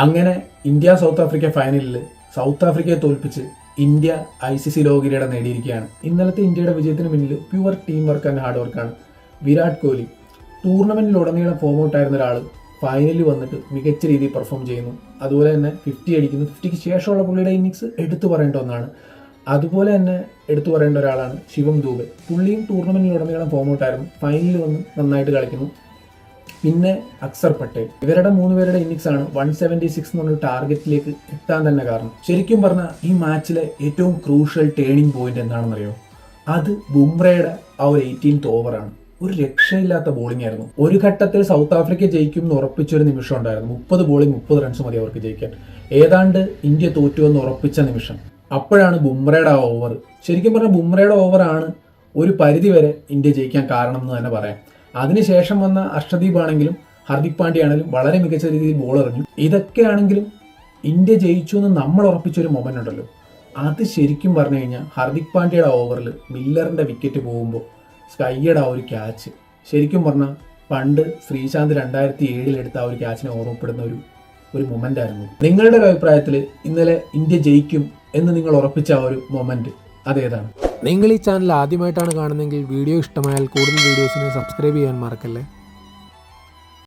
അങ്ങനെ India south Africa ഫൈനലിൽ south ആഫ്രിക്കയെ തോൽപ്പിച്ച് ഇന്ത്യ ICC ലോക കിരീടം നേടിയിരിക്കുകയാണ്. ഇന്നലത്തെ ഇന്ത്യയുടെ വിജയത്തിന് പിന്നിൽ pure team work and hard വർക്കാണ്. വിരാട് കോഹ്ലി ടൂർണമെന്റിലുടനീളം ഫോം ഔട്ട് ആയിരുന്ന ഒരാൾ ഫൈനലിൽ വന്നിട്ട് മികച്ച രീതിയിൽ പെർഫോം ചെയ്യുന്നു. അതുപോലെ തന്നെ 50 അടിക്കുന്നു. 50ക്ക് ശേഷമുള്ള പുള്ളിയുടെ ഇന്നിങ്സ് എടുത്തു പറയേണ്ട ഒന്നാണ്. അതുപോലെ തന്നെ എടുത്തു പറയേണ്ട ഒരാളാണ് ശിവം ദൂബെ. പുള്ളിയും ടൂർണമെന്റിലുടനീളം ഫോം ഔട്ട് ആയിരുന്നു. ഫൈനലിൽ വന്ന് നന്നായിട്ട് കളിക്കുന്നു. പിന്നെ അക്സർ പട്ടേൽ. ഇവരുടെ 3 പേരുടെ ഇന്നിങ്സ് ആണ് 176 എന്നുള്ള ടാർഗറ്റിലേക്ക് എത്താൻ തന്നെ കാരണം. ശരിക്കും പറഞ്ഞാൽ ഈ മാച്ചിലെ ഏറ്റവും ക്രൂഷ്യൽ ടേണിംഗ് പോയിന്റ് എന്താണെന്നറിയോ? അത് ബുംറയുടെ ആ ഒരു 18th ഓവറാണ്. ഒരു രക്ഷയില്ലാത്ത ബോളിംഗ് ആയിരുന്നു. ഒരു ഘട്ടത്തിൽ സൗത്ത് ആഫ്രിക്ക ജയിക്കും എന്ന് ഉറപ്പിച്ചൊരു നിമിഷം ഉണ്ടായിരുന്നു. 30 ബോളിംഗ് 30 റൺസ് മതി അവർക്ക് ജയിക്കാൻ. ഏതാണ്ട് ഇന്ത്യ തോറ്റുവെന്ന് ഉറപ്പിച്ച നിമിഷം അപ്പോഴാണ് ബുംറയുടെ ആ ഓവർ. ശരിക്കും പറഞ്ഞാൽ ബുംറയുടെ ഓവറാണ് ഒരു പരിധി വരെ ഇന്ത്യ ജയിക്കാൻ കാരണം എന്ന് തന്നെ പറയാം. അതിനുശേഷം വന്ന അർഷദീപ് ആണെങ്കിലും ഹർദിക് പാണ്ഡ്യ ആണെങ്കിലും വളരെ മികച്ച രീതിയിൽ ബോൾ എറിഞ്ഞു. ഇതൊക്കെയാണെങ്കിലും ഇന്ത്യ ജയിച്ചു എന്ന് നമ്മൾ ഉറപ്പിച്ചൊരു മൊമെന്റ് ഉണ്ടല്ലോ, അത് ശരിക്കും പറഞ്ഞു കഴിഞ്ഞാൽ ഹർദിക് പാണ്ഡ്യയുടെ ഓവറിൽ മില്ലറിന്റെ വിക്കറ്റ് പോകുമ്പോൾ സ്കൈയുടെ ആ ഒരു ക്യാച്ച് ശരിക്കും പറഞ്ഞാൽ പണ്ട് ശ്രീശാന്ത് 2007 എടുത്ത ആ ഒരു ക്യാച്ചിനെ ഓർമ്മപ്പെടുന്ന ഒരു മൊമെന്റ് ആയിരുന്നു. നിങ്ങളുടെ ഒരു അഭിപ്രായത്തിൽ ഇന്നലെ ഇന്ത്യ ജയിക്കും എന്ന് നിങ്ങൾ ഉറപ്പിച്ച ആ ഒരു മൊമെന്റ് അതേതാണ്? നിങ്ങൾ ഈ ചാനൽ ആദ്യമായിട്ടാണ് കാണുന്നതെങ്കിൽ വീഡിയോ ഇഷ്ടമായാൽ കൂടുതൽ വീഡിയോസിന് സബ്സ്ക്രൈബ് ചെയ്യാൻ മറക്കല്ലേ.